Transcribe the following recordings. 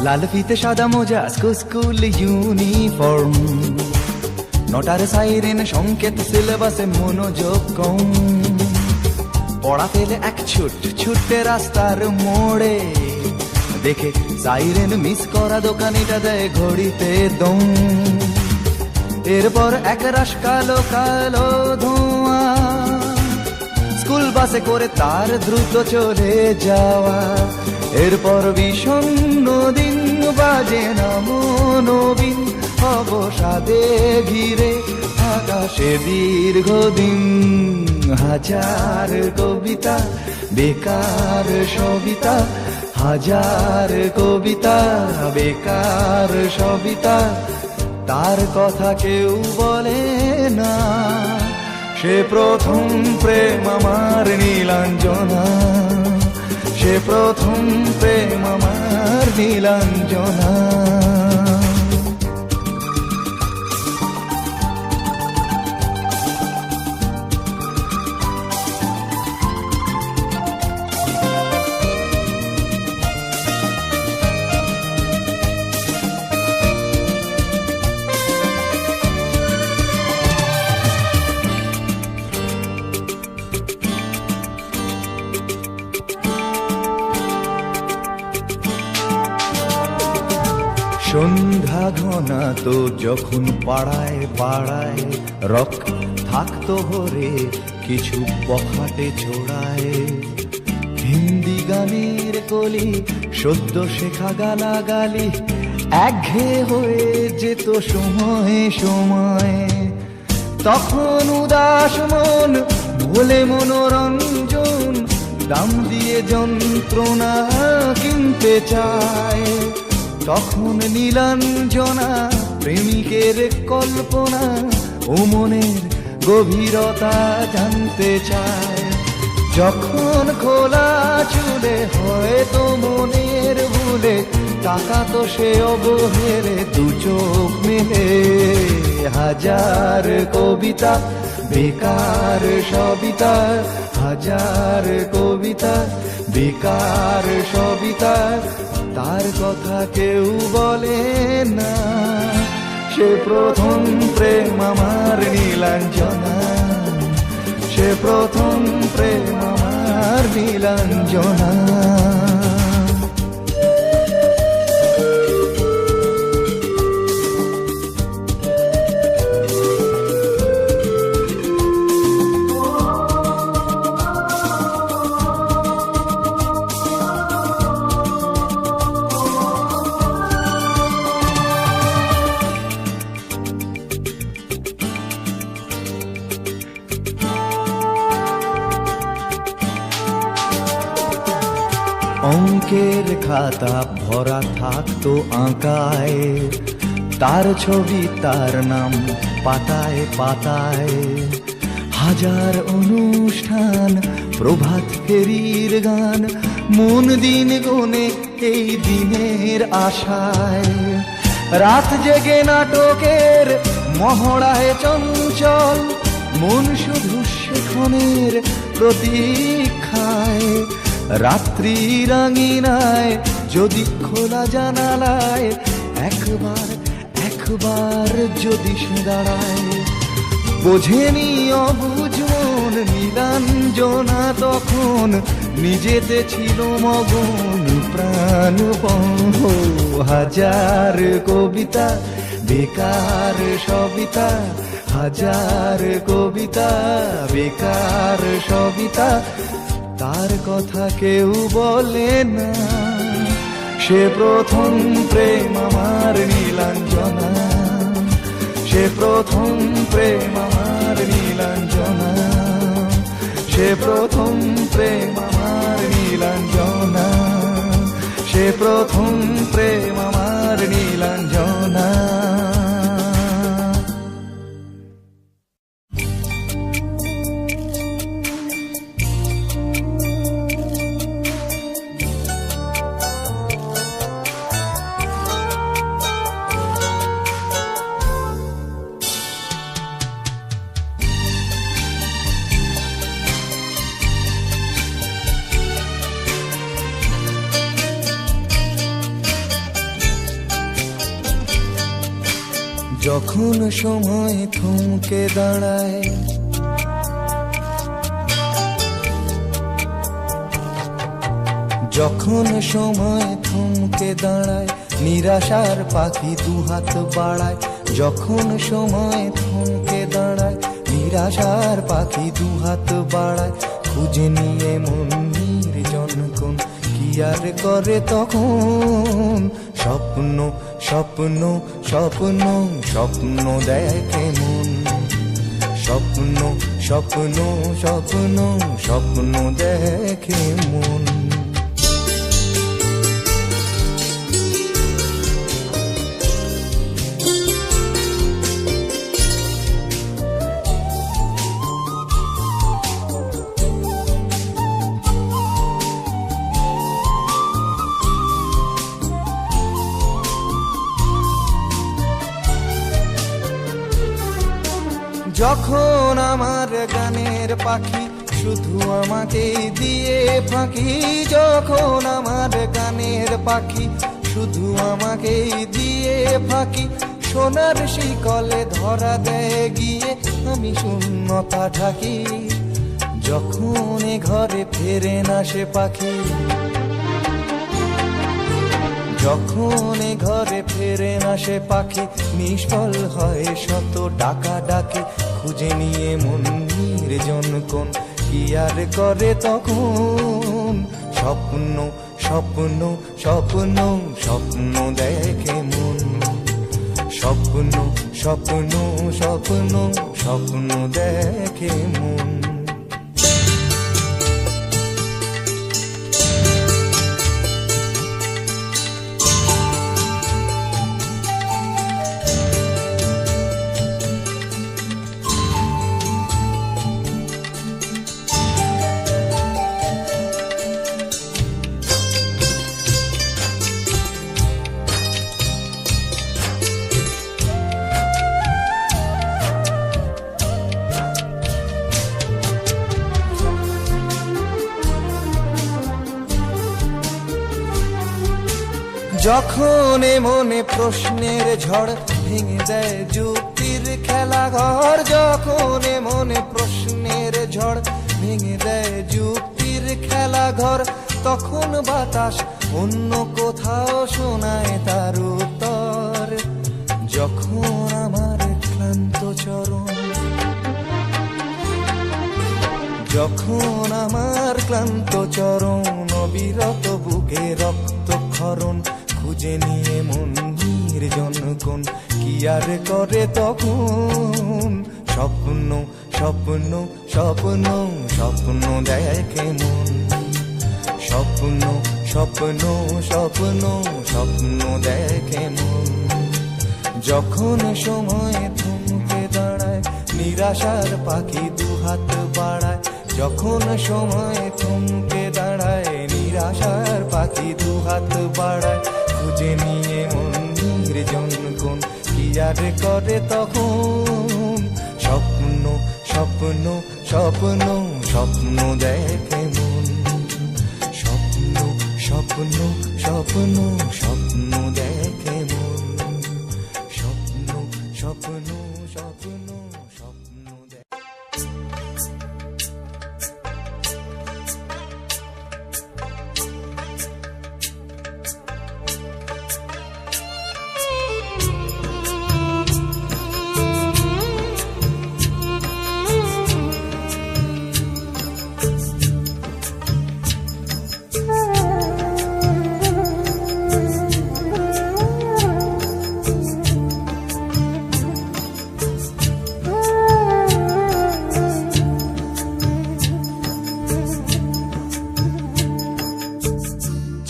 লাল ফিতে সাদা মোজা স্কুল ইউনিফর্ম, নটার সাইরেন সংকেত সিলেবাসে মনোযোগ কম। পড়া ফেলে এক ছুটে রাস্তার মোড়ে, দেখে সাইরেন মিস করা দোকানিটা দেয় ঘড়িতে দম। এরপর এক রাশ কালো কালো ধোঁয়া, স্কুল বাসে করে তার দ্রুত চলে যাওয়া। এরপর বিষণ্ণ দিন বাজে না মনোবিন, অবসাদে ঘিরে আকাশে দীর্ঘদিন। হাজার কবিতা বেকার সবিতা, হাজার কবিতা বেকার সবিতা, তার কথা কেউ বলে না। সে প্রথম প্রেম আমার নীলাঞ্জনা, সে প্রথম প্রেম আমার নীলাঞ্জনা। সন্ধ্যা ঘনা তো যখন পাড়ায় পাড়ায় রক থাকতো ভরে কিছু বখাটে ছোড়ায়। হিন্দি গানের কলি সদ্য শেখা গালাগালি একঘেয়ে হয়ে যেত সময়ে সময়ে। তখন উদাস মন ভোলে মনোরঞ্জন, দাম দিয়ে যন্ত্রণা কিনতে চায়। তখন নীলাঞ্জনা প্রেমিকের কল্পনা ও মনের গভীরতা জানতে চায়। যখন খোলা চুলে হয়তো মনের ভুলে তাকাতো সে অবহেলে দু চোখ মেলে। হাজার কবিতা বেকার সবিতা, হাজার কবিতা বেকার সবিতা, তার কথা কেউ বলে না। সে প্রথম প্রেম আমার নীলাঞ্জনা, সে প্রথম প্রেম আমার নীলাঞ্জনা। অঙ্কের খাতা ভরা থাকতো আঁকায়, তার ছবি তার নাম পাতায় পাতায়। হাজার অনুষ্ঠান প্রভাত ফেরির গান, মন দিন গুনে এই দিনের আশায়। রাত জেগে নাটকের মহড়ায় চঞ্চল, মন শুধু সেখানের প্রতীক্ষায়। রাত্রি রাঙিনায় যদি খোলা জানালায় একবার একবার যদি সে দাঁড়ায়। বোঝেনি অবুঝ মন নীলাঞ্জনা তখন, নিজেতে ছিল মগন প্রাণপণ। হাজার কবিতা বেকার সবিতা, হাজার কবিতা বেকার সবিতা, তার কথা কেউ বলে না। সে প্রথম প্রেম আমার নীলাঞ্জনা, সে প্রথম প্রেম আমার নীলাঞ্জনা, সে প্রথম প্রেম আমার নীলাঞ্জনা, সে প্রথম প্রেম আমার নীলাঞ্জনা। যখন সময় থমকে দাঁড়ায়, যখন সময় থমকে দাঁড়ায়, নিরাশার পাখি দুহাত বাড়ায়। যখন সময় থমকে দাঁড়ায়, নিরাশার পাখি দুহাত বাড়ায়। খুঁজে নিয়ে মন নির্জন কোন কি আর করে তখন। স্বপ্ন স্বপ্ন স্বপ্ন স্বপ্ন দেখে মন, স্বপ্ন স্বপ্ন স্বপ্ন স্বপ্ন দেখে মন। যখন আমার গানের পাখি শুধু আমাকে দিয়ে ফাঁকি, যখন আমার গানের পাখি শুধু আমাকে দিয়ে ফাঁকি। সোনার শিকলে ধরা দেয় গিয়ে আমি শূন্যতা ঢাকি। যখন এ ঘরে ফেরে না সে পাখি, যখন এ ঘরে ফেরে না সে পাখি, নিষ্ফল হয় শত ডাকা ডাকে। খুঁজে নিয়ে মন নির্জন কোন কি আর করে তখন। স্বপ্ন স্বপ্ন স্বপ্ন স্বপ্ন দেখে মন, স্বপ্ন স্বপ্ন স্বপ্ন স্বপ্ন দেখে মন। যখন মনে প্রশ্নের ঝড় ভেঙে দেয় যুক্তির খেলা ঘর, যখন মনে প্রশ্নের ঝড় ভেঙে দেয় যুক্তির খেলা ঘর। তখন বাতাস অন্য কোথাও শোনায় তার উত্তর। যখন আমার ক্লান্ত চরণ, যখন আমার ক্লান্ত চরণ, অবিরত বুকে রক্তক্ষরণ। খুঁজে নিয়ে মন নির্জন কোন কি আর করে তখন। স্বপ্ন স্বপ্ন স্বপ্ন স্বপ্ন দেখে মন, স্বপ্ন স্বপ্ন স্বপ্ন স্বপ্ন দেখে মন। যখন সময় থমকে দাঁড়ায়, নিরাশার পাখি দুহাত বাড়ায়। যখন সময় থমকে দাঁড়ায়, নিরাশার পাখি দুহাত বাড়ায়। খুঁজে নিয়ে মন নির্জন কোন কি আর করে তখন। স্বপ্ন স্বপ্ন স্বপ্ন স্বপ্ন দেখে মন, স্বপ্ন স্বপ্ন স্বপ্ন স্বপ্ন দেখে মন, স্বপ্ন স্বপ্ন স্বপ্ন স্বপ্ন দেখে।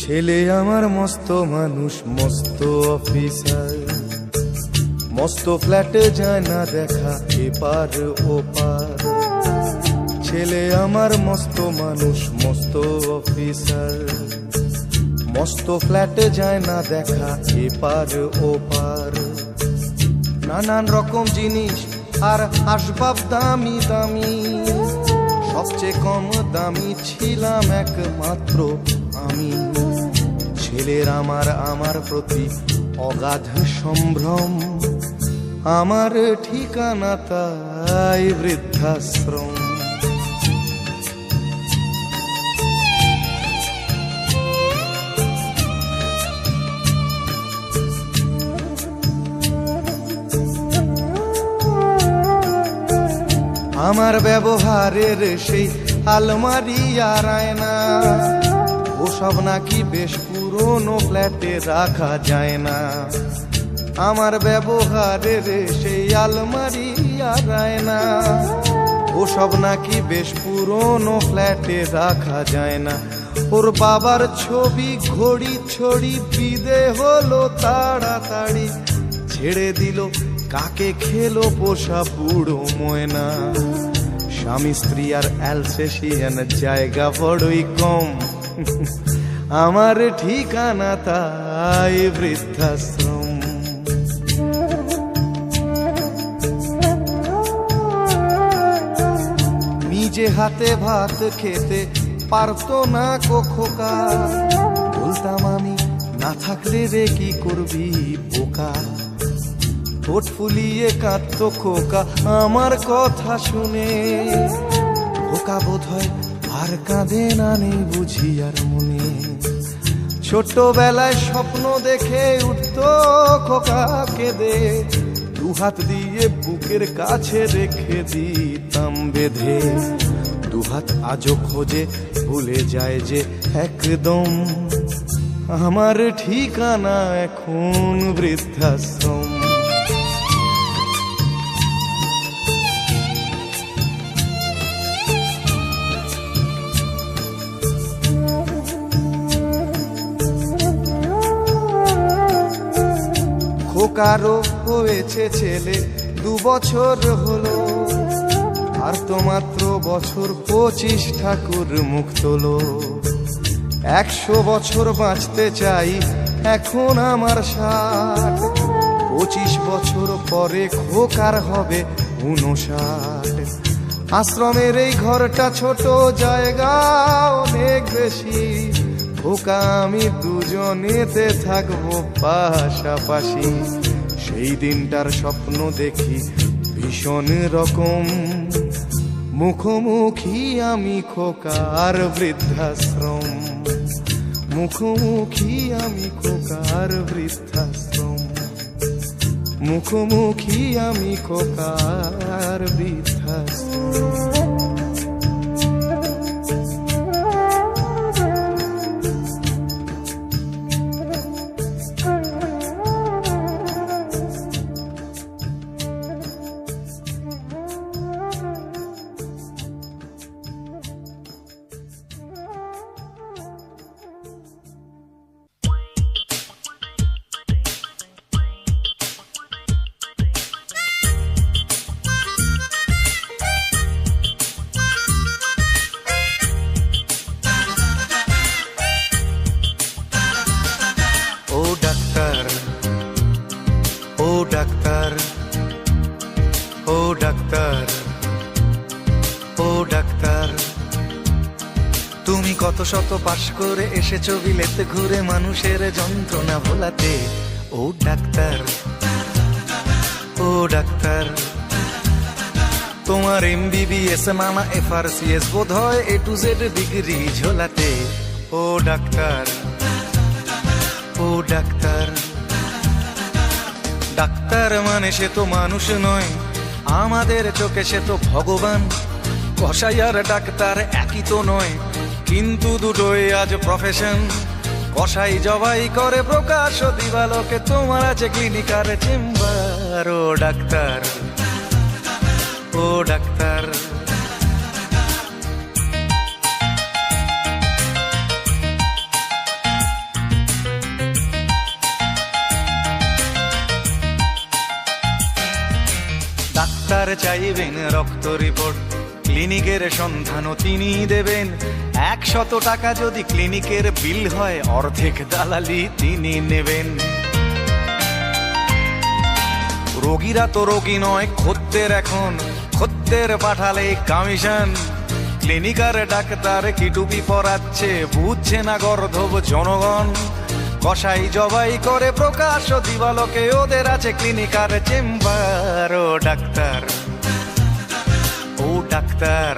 ছেলে আমার মস্ত মানুষ, মস্ত অফিসার, মস্ত ফ্ল্যাটে যায় না দেখা এপার ওপার। ছেলে আমার মস্ত মানুষ, মস্ত অফিসার, মস্ত ফ্ল্যাটে যায় না দেখা এপার ওপার। নানান রকম জিনিস আর আসবাব দামি দামি, সবচেয়ে কম দামি ছিলাম একমাত্র আমি। ছেলের আমার প্রতি অগাধ সম্ভ্রম, আমার ঠিকানা তাই বৃদ্ধাশ্রম। আমার ব্যবহারের সেই আলমারি আর আয়না, ওসব নাকি বেশ পুরনো ফ্ল্যাটে রাখা যায় না। আমার ব্যবহারের সেই আলমারি আর আয়না, ওসব নাকি বেশ পুরনো ফ্ল্যাটে রাখা যায় না। ওর বাবার ছবি ঘড়ি ছড়ি বিদে হলো তাড়াতাড়ি, ছেড়ে দিল কাকে খেলো পোষা বুড়ো ময়না। স্বামী স্ত্রী আর অ্যালসেশিয়ান জায়গা বড়ই কম, আমার ঠিকানা তাই বৃদ্ধাশ্রম। নিজে হাতে ভাত খেতে পারতো না খোকা, বলতাম আমি না থাকলে রে কি করবি বোকা। ঠোঁট ফুলিয়ে কাঁদতো খোকা আমার কথা শুনে, খোকা বোধ হয় আর কাঁদে না নেই বুঝি আর মনে। ছোটবেলায় স্বপ্ন দেখে উঠতো খোকা কেঁদে, দুহাত দিয়ে বুকের কাছে রেখে দিতাম বেঁধে। দুহাত আজও খোঁজে ভুলে যায় যে একদম, আমার ঠিকানা এখন বৃদ্ধাশ্রম। খোকারও হয়েছে ছেলে 2 বছর হলো, আর তো মাত্র বছর 25 ঠাকুর মুখ তোলো। 100 বছর বাঁচতে চাই এখন আমার 60, 25 বছর পরে খোকার হবে 59। আশ্রমের এই ঘরটা ছোট, জায়গা অনেক বেশি, খোকা আমি দুজনেতে থাকবো পাশাপাশি। সেই দিনটার স্বপ্ন দেখি ভীষণ রকম, মুখোমুখি আমি খোকার বৃদ্ধাশ্রম। মুখোমুখি আমি খোকার বৃদ্ধাশ্রম, মুখোমুখি আমি খোকার বৃদ্ধাশ্রম। তুমি কত শত পাশ করে এসেছো বিলেতে ঘুরে মানুষের যন্ত্রণা ভোলাতে। ও ডাক্তার, ও ডাক্তার, তোমার MBBS নানা FRCS বোধ হয় A to Z ডিগ্রি ঝোলাতে। ও ডাক্তার, ও ডাক্তার, ডাক্তার মানে সে তো মানুষ নয়, আমাদের চোখে সে তো ভগবান। কসাই আর ডাক্তার একই তো নয়, কিন্তু দুটোই আজ প্রফেশন। কসাই জবাই করে প্রকাশ দিবালোকে, তোমার আছে ক্লিনিক আর চেম্বার। ও ডাক্তার, ও ডাক্তার, ডাক্তার চাইবেন রক্ত রিপোর্ট, ক্লিনিকের সন্ধানও তিনি দেবেন। 100 টাকা যদি ক্লিনিকের বিল হয়, অর্ধেক দালালি তিনি নেবেন। রোগীরা তো রোগী নয় খদ্দের, এখন খদ্দের পাঠালে কমিশন। ক্লিনিকার ডাক্তার কি টুপি পরাচ্ছে, বুঝছে না গর্ধব জনগণ। কসাই জবাই করে প্রকাশ দিবালোকে, ওদের আছে ক্লিনিক আর চেম্বার। ও ডাক্তার, ও ডাক্তার,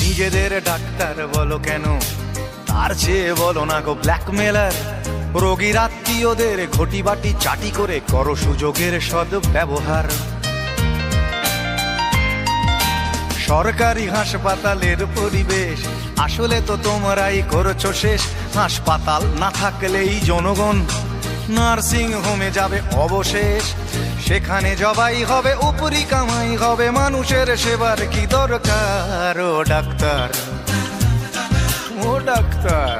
নিজেদের ডাক্তার বলো কেন, তার চেয়ে বলো না গো ব্ল্যাকমেলার। রোগীর আত্মীয়দের ঘটি বাটি চাটি করে করো সুযোগের সদ্ব্যবহার। সরকারি হাসপাতালের পরিবেশ আসলে তো তোমরাই করছো শেষ। হাসপাতাল না থাকলেই জনগণ নার্সিং হোমে যাবে অবশেষ। সেখানে জবাই হবে, উপরি কামাই হবে, মানুষের সেবার কি দরকার। ও ডাক্তার, ও ডাক্তার,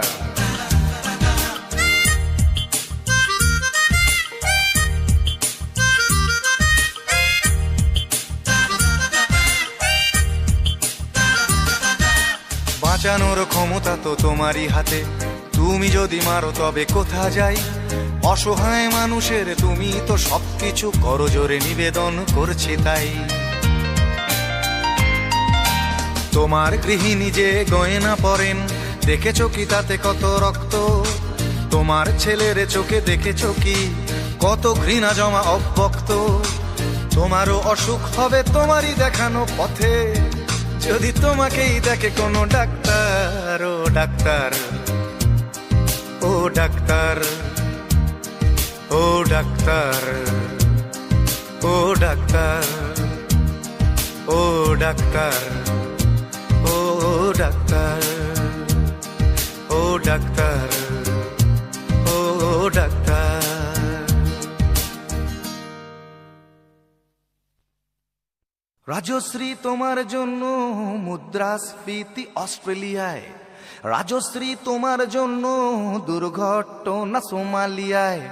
বাঁচানোর ক্ষমতা তো তোমারই হাতে, তুমি যদি মারো তবে কোথা যাই। অসহায় মানুষের তুমি তো সবকিছু করজোরে নিবেদন করছে তাই। তোমার গৃহিণী যে গয়না পরেন, দেখেছো কি তাতে কত রক্ত? তোমার ছেলের চোখে দেখেছো কি কত ঘৃণা জমা অব্যক্ত? তোমারও অসুখ হবে তোমারই দেখানো পথে, যদি তোমাকেই দেখে কোনো ডাক্তার। ও ডাক্তার, ও ডাক্তার, ও ডাক্তার, ও ডাক্তার, ও ডাক্তার, ও ডাক্তার, ও ডাক্তার, ও ডাক্তার। রাজশ্রী তোমার জন্য মুদ্রাস্ফীতি অস্ট্রেলিয়ায়, রাজশ্রী তোমার জন্য দুর্ঘটনা সোমালিয়ায়,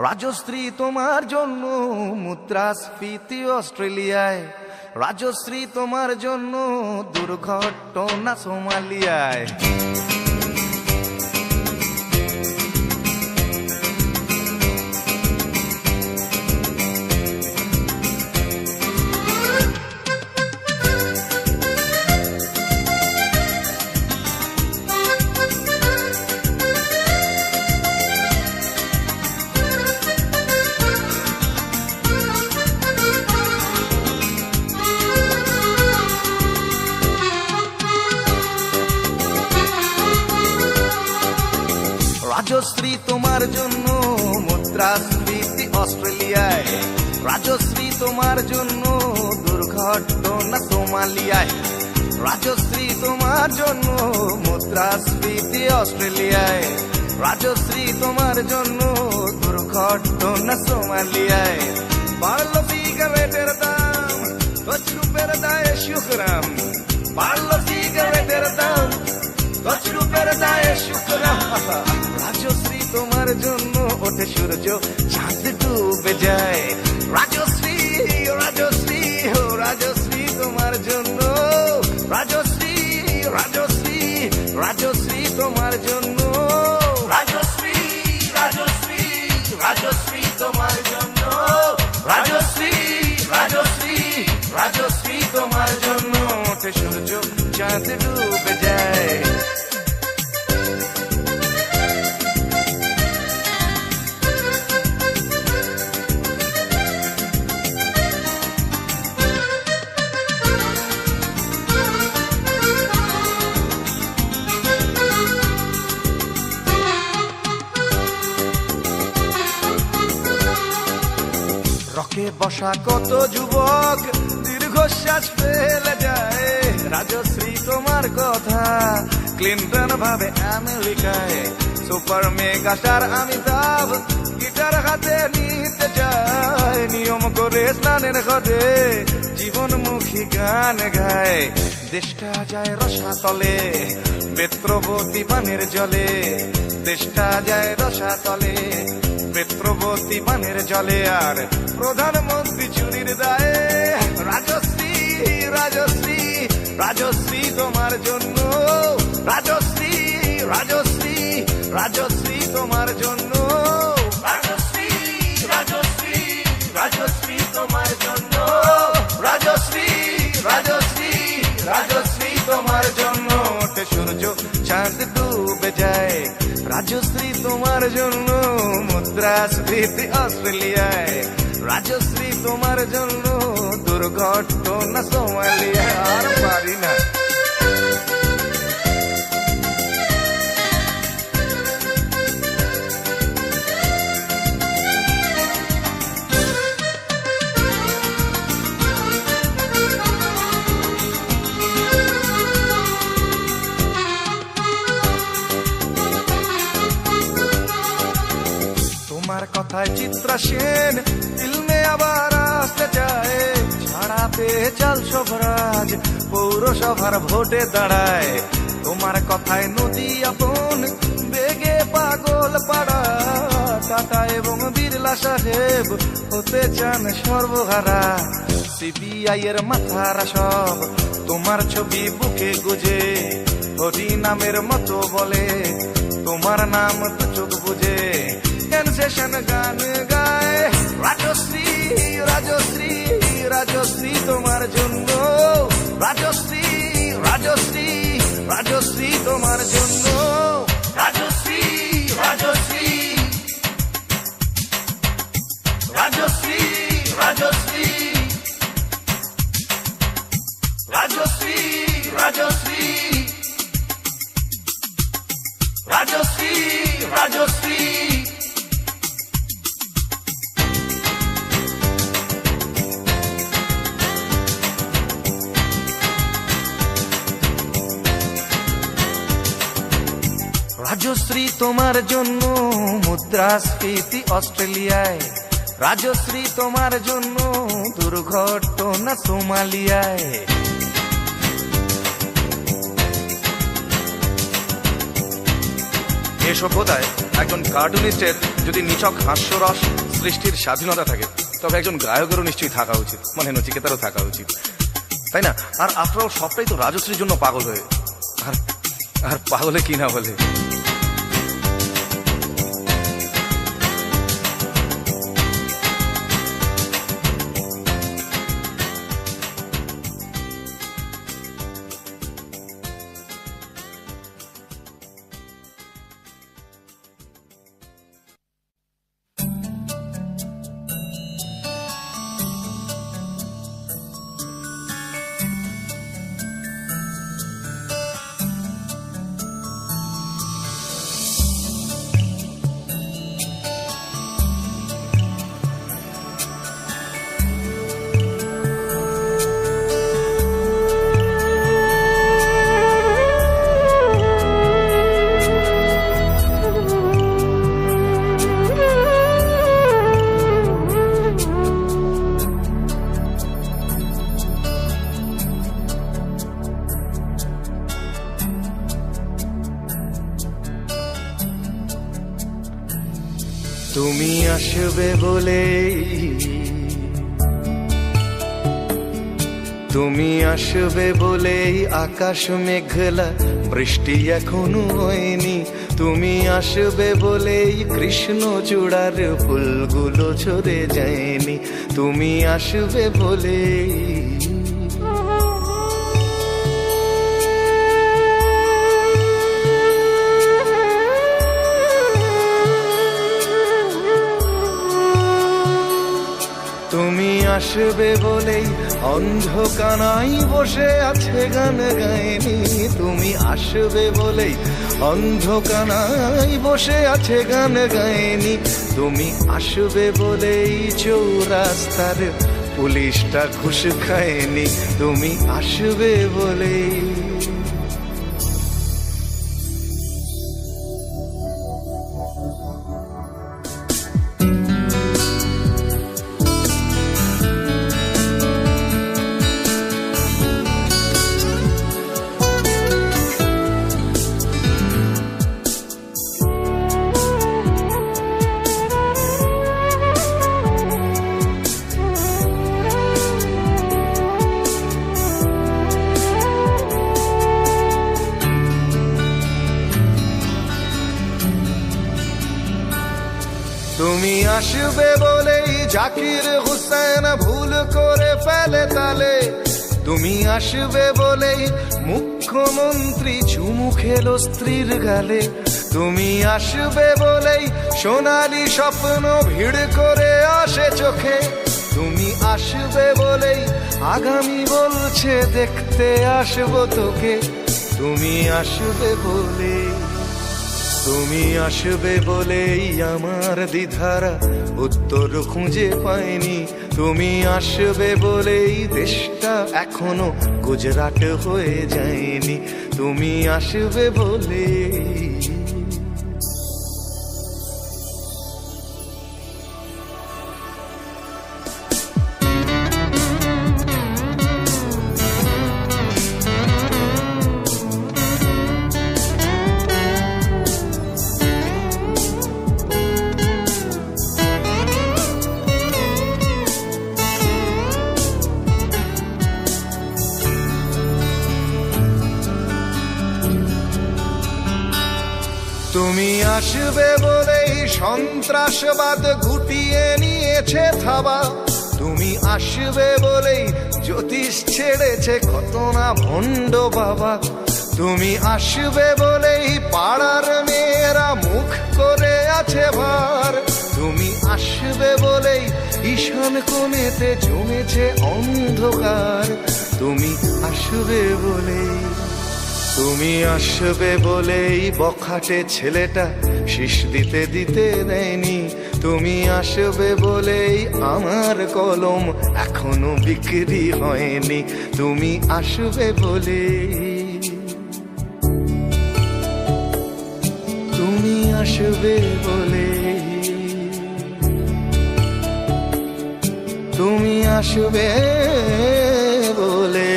রাজশ্রী তোমার জন্য মুদ্রাস্ফীতি অস্ট্রেলিয়ায়, রাজশ্রী তোমার জন্য দুর্ঘটনা সোমালিয়ায়। রাজশ্রী তোমার জন্য মুদ্রাস্ফীতি অস্ট্রেলিয়ায়, রাজশ্রী তোমার জন্য দুর্ঘটনা সোমালিয়ায়, রাজশ্রী তোমার জন্য মুদ্রাস্ফীতি অস্ট্রেলিয়ায়, রাজশ্রী তোমার জন্য দুর্ঘটনা সোমালিয়ায়। বাড়লো সিগারেটের দাম, 10 রুপির দায়ে শুকরাম, বাড়লো সিগারেটের দাম, 10 রুপির দায়ে শুকরাম। রাজশ্রী তোমার জন্য ওঠে সূর্য, চাঁদ ডুবে যায়। রাজশ্রী, রাজশ্রী, ও রাজশ্রী তোমার জন্য, রাজশ্রী, রাজশ্রী, রাজশ্রী তোমার জন্য, রাজশ্রী, রাজশ্রী, রাজশ্রী তোমার জন্য, রাজশ্রী, রাজশ্রী, রাজশ্রী তোমার জন্য ওঠে সূর্য, চাঁদ ডুবে যায়। রকে বসা কত যুবক দীর্ঘশ্বাস ফেলে যায়। রাজশ্রী তোমার কথা ক্লিন্টন ভাবে আমেরিকায়, super mega star Amitabh guitar হাতে নিতে যায়। নিয়ম করে স্নানের ঘটে জীবনমুখী গান গায়। দেশটা যায় রসাতলে বেত্রবতী পানের জলে, দেশটা যায় রসাতলে বেত্রবতী পানের জলে। আর প্রধানমন্ত্রী চুরির দায়ে। রাজশ্রী, রাজশ্রী, রাজশ্রী তোমার জন্য, রাজশ্রী, রাজশ্রী, রাজশ্রী তোমার জন্য, রাজশ্রী, রাজশ্রী, রাজশ্রী তোমার জন্য ওঠে সূর্য চাঁদ ডুবে যায়, রাজশ্রী তোমার জন্য মুদ্রাস্ফীতি অস্ট্রেলিয়ায়, রাজশ্রী তোমার জন্য দুর্ঘটনা সোমালিয়ায়। আর পারি না। তোমার কথায় চিত্রা সেন ফিল্মে আবার আসতে চায়, ছাড়া পেয়ে চাল শোভরাজ পৌরসভার ভোটে দাঁড়ায়। তোমার কথায় নদী আপন বেগে পাগল পাড়া, টাটা এবং বিড়লা সাহেব হতে চান সর্বহারা। সিবিআই এর মাথারা সব তোমার ছবি বুকে গুজে, হরি নামের মতো বলে তোমার নাম তো চোখ বুঝে, সেশন গান গায়। রাজশ্রী রাজশ্রী রাজশ্রী তোমার জন্য, রাজশ্রী রাজশ্রী রাজশ্রী তোমার জন্য, রাজশ্রী রাজশ্রী রাজশ্রী রাজশ্রী রাজশ্রী রাজশ্রী রাজশ্রী রাজশ্রী। রাজশ্রী তোমার জন্য মুদ্রাস্ফীতি অস্ট্রেলিয়ায়, রাজশ্রী তোমার জন্য দুর্ঘটনা সোমালিয়ায়। এ সভ্যতায় একজন কার্টুনিস্টের যদি নিছক হাস্যরস সৃষ্টির স্বাধীনতা থাকে, তবে একজন গায়কেরও নিশ্চয়ই থাকা উচিত, মানে নচিকেতারও থাকা উচিত, তাই না? আর আফটার অল সবটাই তো রাজশ্রীর জন্য পাগল হয়ে, আর পাগলে কি না বলে। তুমি আসবে বলে, তুমি আসবে বলেই আকাশ মেঘলা, বৃষ্টি এখনো হয়নি। তুমি আসবে বলেই কৃষ্ণ চূড়ার ফুলগুলো ঝরে যায়নি। তুমি আসবে বলেই তুমি আসবে বলেই অন্ধকানাই বসে আছে গান গায়নি। তুমি আসবে বলেই অন্ধকানাই বসে আছে গান গায়নি। তুমি আসবে বলেই চৌরাস্তার পুলিশটা ঘুষ খায়নি। তুমি আসবে বলেই তুমি আসবে বলেই জাকির হুসেন ভুল করে ফেলে তালে। তুমি আসবে বলেই মুখ্যমন্ত্রী চুমু খেলো স্ত্রীর গালে, তুমি আসবে বলেই সোনালি স্বপ্ন ভিড় করে আসে চোখে, তুমি আসবে বলেই আগামী বলছে দেখতে আসবো তোকে, তুমি আসবে বলে, তুমি আসবে বলেই আমার দ্বিধারা উত্তর খুঁজে পাইনি, তুমি আসবে বলেই দেশটা এখনো গুজরাট হয়ে যায়নি, তুমি আসবে বলে। তুমি আসবে বলেই সন্ত্রাসবাদ গুটিয়ে নিয়েছে থাবা, তুমি আসবে বলেই জ্যোতিষ ছেড়েছে কত না ভণ্ড বাবা, তুমি আসবে বলেই পাড়ার মেয়েরা মুখ করে আছে ভার, তুমি আসবে বলেই ঈশান কোণেতে জমেছে অন্ধকার, তুমি আসবে বলেই, তুমি আসবে বলেই বখাটে ছেলেটা শীষ দিতে দিতে দেয়নি, তুমি আসবে বলেই আমার কলম এখনো বিক্রি হয়নি, তুমি আসবে বলে, তুমি আসবে বলে, তুমি আসবে বলে।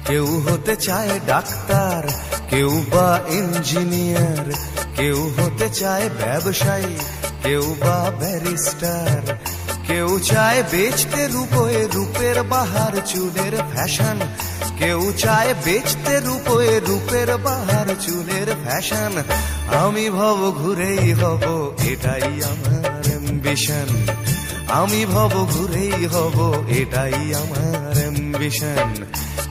কেউ হতে চায় ডাক্তার, কেউ বা ইঞ্জিনিয়ার, কেউ হতে চায় ব্যবসায়ী, কেউ বা ব্যারিস্টার, কেউ চায় বেচতে রূপে রূপের বাহার চুলের ফ্যাশন, কেউ চায় বেচতে রূপে রূপের বাহার চুলের ফ্যাশন, আমি ভব ঘুরেই হব এটাই আমার অ্যাম্বিশন, আমি ভব ঘুরেই হব এটাই আমার অ্যাম্বিশন।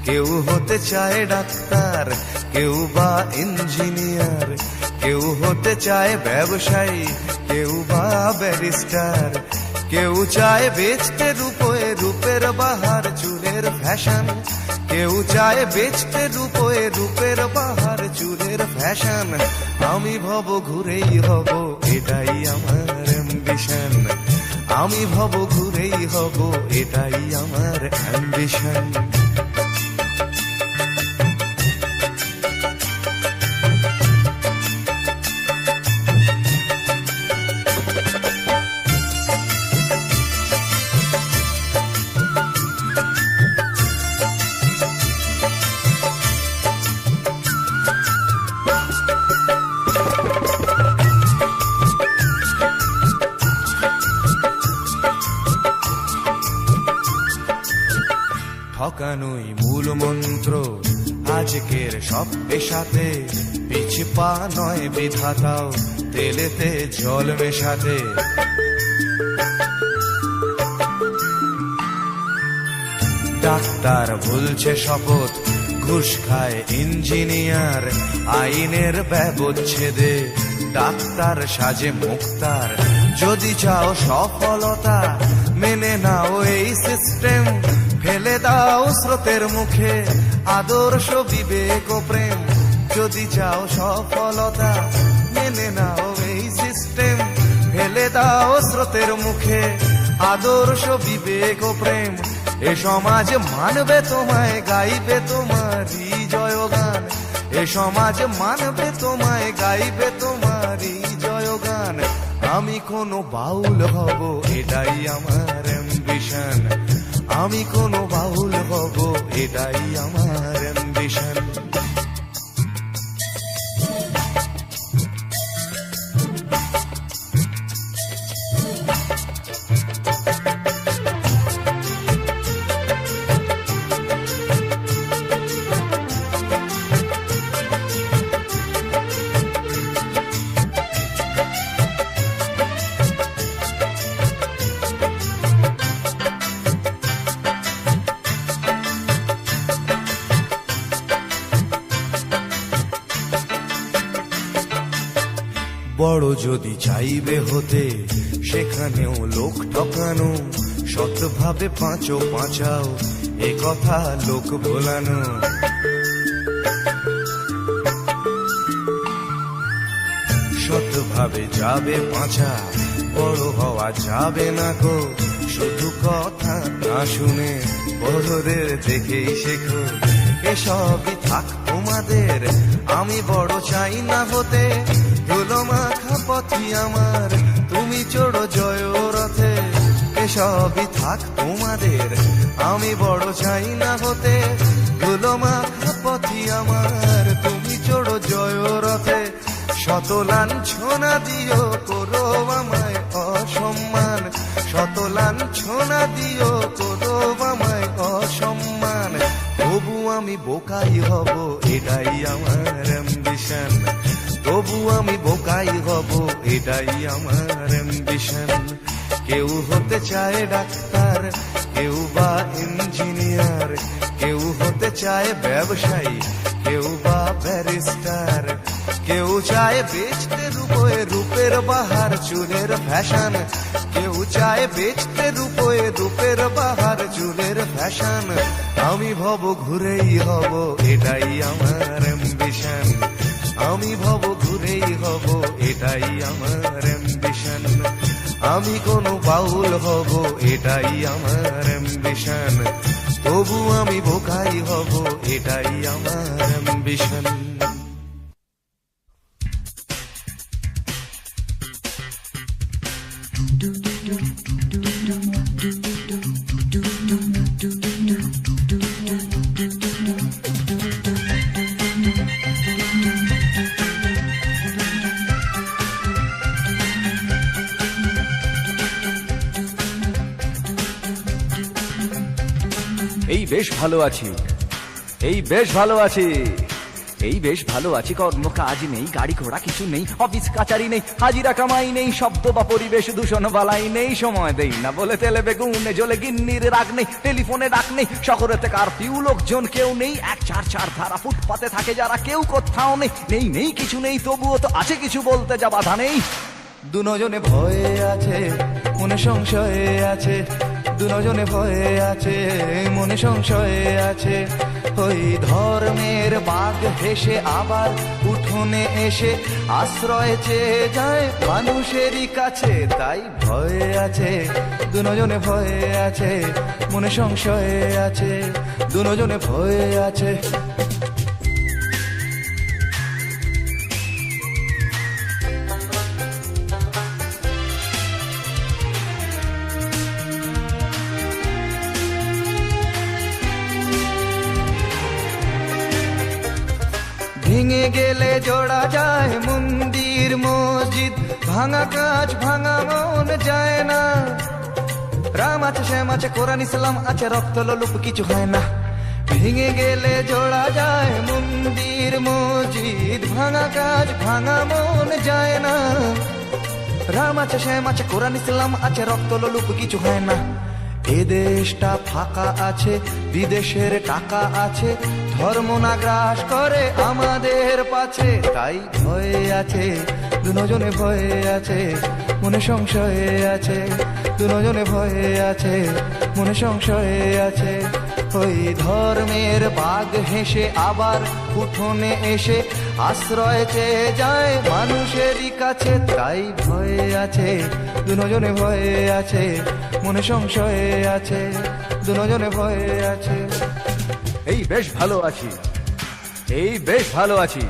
কেউ হতে চায় ডাক্তার, কেউ বা ইঞ্জিনিয়ার, কেউ হতে চায় ব্যবসায়ী, কেউ বা ব্যারিস্টার, কেউ চায় বেচতে রূপে রূপের বাহার চুলের ফ্যাশন, কেউ চায় বেচতে রূপে রূপের বাহার চুলের ফ্যাশন, আমি ভব ঘুরেই হব এটাই আমার অ্যাম্বিশন, আমি ভব ঘুরেই হব এটাই আমার অ্যাম্বিশন। ঠকানোই মূল মন্ত্র আজকের সব পেশাতে, পিছে পা নয় বিধাতাও তেলেতে জল মেশাতে। ডাক্তার ভুলছে শপথ, ঘুষ খায় ইঞ্জিনিয়ার, আইনের ব্যবচ্ছেদে ডাক্তার সাজে মুক্তার। যদি চাও সফলতা মেনে নাও এই সিস্টেম, ফেলে দাও স্রোতের মুখে আদর্শ বিবেক ও প্রেম। যদি চাও সফলতা মেনে নাও এই সিস্টেম, ফেলে দাও স্রোতের মুখে আদর্শ বিবেক ও প্রেম। এ সমাজ মানবে তোমায়, গাইবে তোমারই জয়গান। এ সমাজ মানবে তোমায়, গাইবে তোমারই জয়গান। আমি কোনো বাউল হব, এটাই আমার অ্যাম্বিশন। আমি কোনো বাউল হব, এটাই আমার অ্যাম্বিশন। বড় যদি চাইবে হতে, সেখানেও লোক ঠকানো, সৎভাবে পাঁচো পাঁচাও, এ কথা লোক ভোলানো। সৎভাবে যাবে পাঁচা, বড় হওয়া যাবে না গো। শুধু কথা না শুনে বড়দের দেখেই শেখো। এসবই থাক তোমাদের, আমি বড় চাই না হতে। ধুলো মাখা পথই আমার, তুমি চড়ো জয় রথে। এসবই থাক তোমাদের, আমি বড় চাই না হতে। ধুলো মাখা পথই আমার, তুমি চড়ো জয় রথে। শত লাঞ্ছনা দিও, করো আমায় অসম্মান। শত লাঞ্ছনা দিও, করো আমায় অসম্মান। তবু আমি বোকাই হব, এটাই আমার অ্যাম্বিশন। তবু আমি বোকাই হব, এটাই আমার অ্যাম্বিশন। কেউ হতে চায় ডাক্তার, কেউ বা ইঞ্জিনিয়ার, কেউ হতে চায় ব্যবসায়ী, কেউ বা ব্যারিস্টার। কেউ চায় বেচতে রূপে রূপের বাহার, চুলের ফ্যাশন। কেউ চায় বেচতে রূপে রূপের বাহার, চুলের ফ্যাশন। আমি ভব ঘুরেই হব, এটাই আমার অ্যাম্বিশন। আমি ভব ঘুরেই হব, এটাই আমার অ্যাম্বিশন। আমি কোনো বাউল হব, এটাই আমার অ্যাম্বিশন। তবু আমি বোকাই হব, এটাই আমার অ্যাম্বিশন। এই বেশ ভালো আছি, এই বেশ ভালো আছি, এই বেশ ভালো আছি। কর্ম কাজ নেই, গাড়ি ঘোড়া কিছু নেই, অফিস কাচারি নেই, হাজিরা কামাই নেই, শব্দ বা পরিবেশ দূষণ বালাই নেই। সময় দেই না বলে তেলে বেগুনে জ্বলে গিন্নির রাগ নেই, টেলিফোনে ডাক নেই, শহরেতে কারফিউ, লোকজন কেউ নেই। 1-4-4 ধারা, ফুটপাতে থাকে যারা, কেউ কোথাও নেই। নেই নেই কিছু নেই, তবুও তো আছে কিছু, বলতে যা বাধা নেই। দুজনে ভয়ে আছে, মনে সংশয়ে আছে। দুজনে ভয়ে আছে, মনে সংশয়ে আছে। ওই ধর্মের বাঘ হেসে আবার উঠোনে এসে আশ্রয় চেয়ে যায় মানুষেরই কাছে। তাই ভয়ে আছে, দুজনে ভয়ে আছে, মনে সংশয়ে আছে। দুজনে ভয়ে আছে। ভেঙে গেলে জোড়া যায় মন্দির মসজিদ, ভাঙা কাজ ভাঙা মন যায় না। রাম আছে, শ্যাম আছে, কোরআন ইসলাম আছে, রক্ত লোলুপ কিছু হয় না। ভেঙে গেলে জোড়া যায় মন্দির মসজিদ, ভাঙা কাজ ভাঙা মন যায় না। রাম আছে, শ্যাম আছে, কোরআন ইসলাম আছে, রক্ত লোলুপ কিছু হয় না। এ দেশটা ফাঁকা আছে, বিদেশের টাকা আছে, ধর্ম না গ্রাস করে আমাদের পাছে। তাই ভয়ে আছে, দুজনে ভয়ে আছে, মনে সংশয়ে আছে। দুজনে ভয়ে আছে, মনে সংশয়ে আছে। ওই ধর্মের বাঘ হেসে আবার উঠোনে এসে আশ্রয় চেয়ে যায় মানুষেরই কাছে। তাই ভয়ে আছে, দুজনে ভয়ে আছে, মনে সংশয়ে আছে। দুজনে ভয়ে আছে। এই বেশ ভালো আছি, এই বেশ ভালো আছি,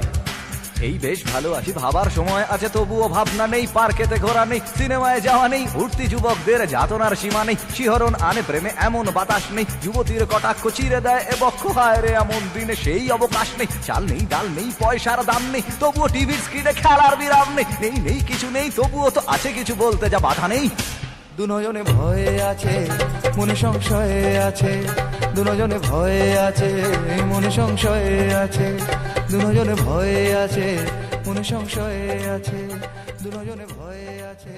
এই বেশ ভালো আছি। ভাবার সময় আছে তবুও ভাবনা নেই, পার্কেতে ঘোরা নেই, সিনেমায় যাওয়া নেই, উঠতি যুবকদের যাতনার সীমা নেই, শিহরণ আনে প্রেমে এমন বাতাস নেই, যুবতীর কটাক্ষ চিরে দেয় এ বক্ষ, হায় রে এমন দিনে সেই অবকাশ নেই। চাল নেই ডাল নেই পয়সার দাম নেই, তবুও টিভির স্ক্রিনে খেলার বিরাম নেই, নেই নেই কিছু নেই তবুও তো আছে কিছু বলতে যা বাধা নেই। দুজনে ভয়ে আছে, মনে সংশয়ে আছে, দুজনে ভয়ে আছে, মনে সংশয়ে আছে, দুজনে ভয়ে আছে, মনে সংশয়ে আছে, দুজনে ভয়ে আছে।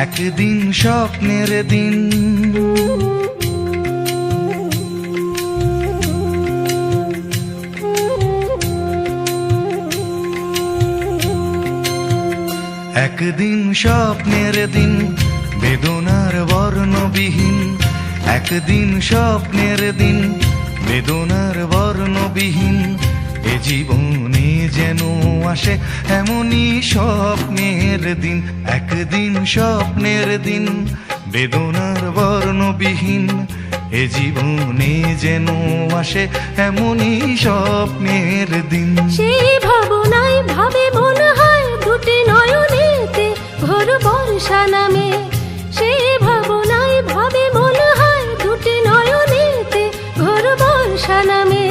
একদিন স্বপ্নের দিন, একদিন স্বপ্নের দিন, বেদনার বর্ণবিহীন, একদিন স্বপ্নের দিন, বেদনার বর্ণবিহীন। এ জীবনে যেন আসে এমনই স্বপ্নের দিন, একদিন স্বপ্নের দিন, বেদনার বর্ণবিহীন। এ জীবনে যেন আসে এমনই স্বপ্নের দিন। সেই ভাবনায় ভাবে মনে হয় দুটি নয়নেতে ঘোর বর্ষা নামে, সেই ভাবনায় ভাবে মনে হয় দুটি নয়নেতে ঘোর বর্ষা নামে।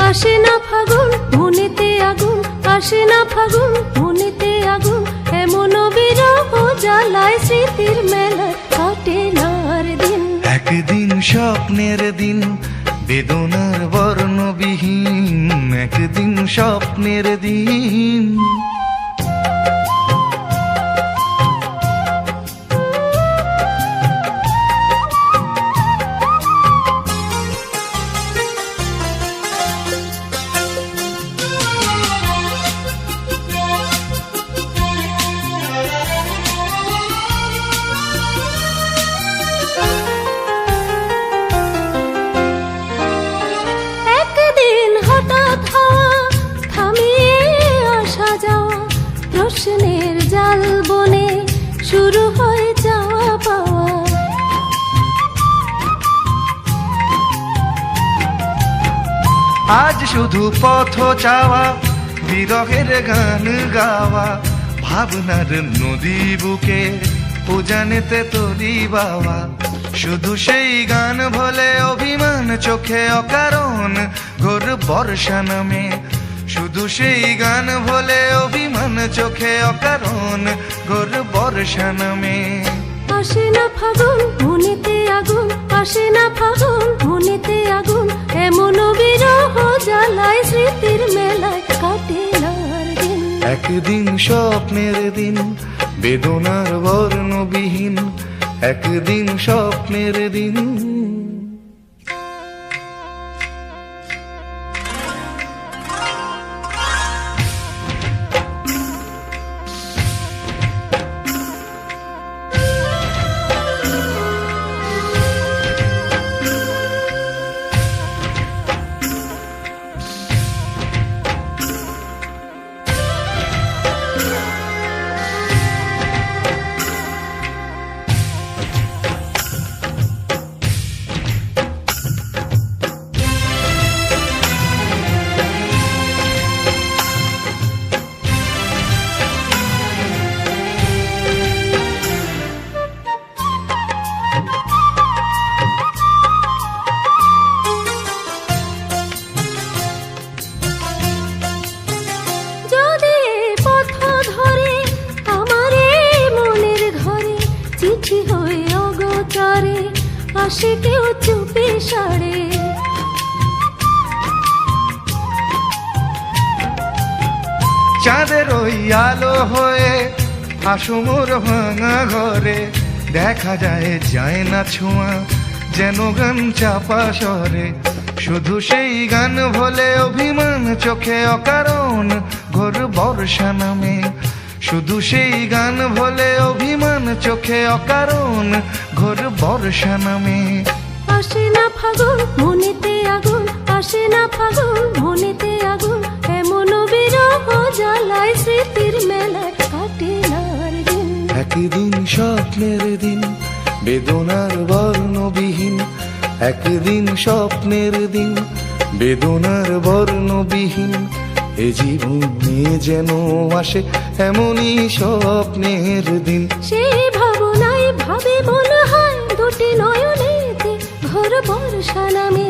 আসে না ফাগুন মনেতে আগুন, আসে না ফাগুন মনেতে আগুন, এমন বিরহ জ্বালায় স্মৃতির মেলায় কাটে না আর দিন। একদিন স্বপ্নের দিন, বেদনার বর্ণবিহীন, একদিন স্বপ্নের দিন। প্রশ্নের জাল বনে শুরু হয়ে যাওয়া পাওয়া, আজ শুধু পথ চাওয়া, বিরহের গান গাওয়া, ভাবনার নদী বুকে উজানেতে তরি বাওয়া। শুধু সেই গান ভোলে অভিমান চোখে অকারণ ঘোর বর্ষা নামে, শুধু সেই গান ভোলে অভিমান চোখে অকারণ ঘোর বর্ষা নামে। আসে না ফাগুন মনেতে আগুন, আসে না ফাগুন মনেতে আগুন, এমন বিরহ জ্বালায় স্মৃতির মেলায় কাটে না আর দিন। একদিন স্বপ্নের দিন, বেদনার বর্ণবিহীন, একদিন স্বপ্নের দিন। আসে কেউ চুপি সারে, চাঁদের ওই আলো হয়ে আসো মোর ভাঙা ঘরে, দেখা যায় না ছোঁয়া, যেন গান চাপা স্বরে, শুধু সেই গান ভোলে অভিমান চোখে অকারণ ঘোর বর্ষা নামে, শুধু সেই গান ভোলে অভিমান চোখে অকারণ ঘোর বর্ষা নামে। আসে না ফাগুন মনেতে আগুন, আসে না ফাগুন মনেতে আগুন, এমন বিরহ জ্বালায় স্মৃতির মেলায় কাটে না আর দিন। একদিন স্বপ্নের দিন বেদনার বর্ণবিহীন, একদিন স্বপ্নের দিন বেদনার বর্ণবিহীন, এ জীবনে যেন আসে এমনই স্বপ্নের দিন। সেই ভাবনায় ভাবে মনে হয় দুটি নয়নেতে ঘোর বর্ষা নামে,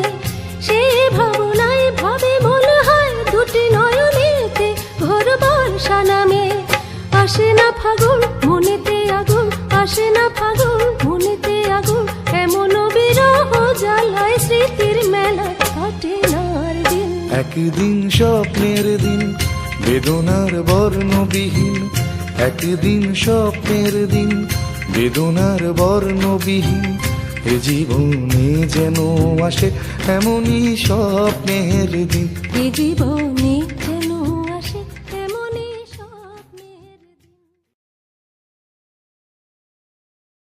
সেই ভাবনায় ভাবে মনে হয় দুটি নয়নেতে ঘোর বর্ষা নামে। আসে না ফাগুন মনেতে আগুন, আসে না ফাগুন মনেতে আগুন, এমন বিরহ জ্বালায় স্মৃতির মেলা কাটে না আর দিন। একদিন স্বপ্নের দিন বেদনার বর্ণবিহীন, একদিন স্বপ্নের দিন বেদনার বর্ণবিহীন, এ জীবনে যেন আসে এমনই স্বপ্নের দিন। এ জীবন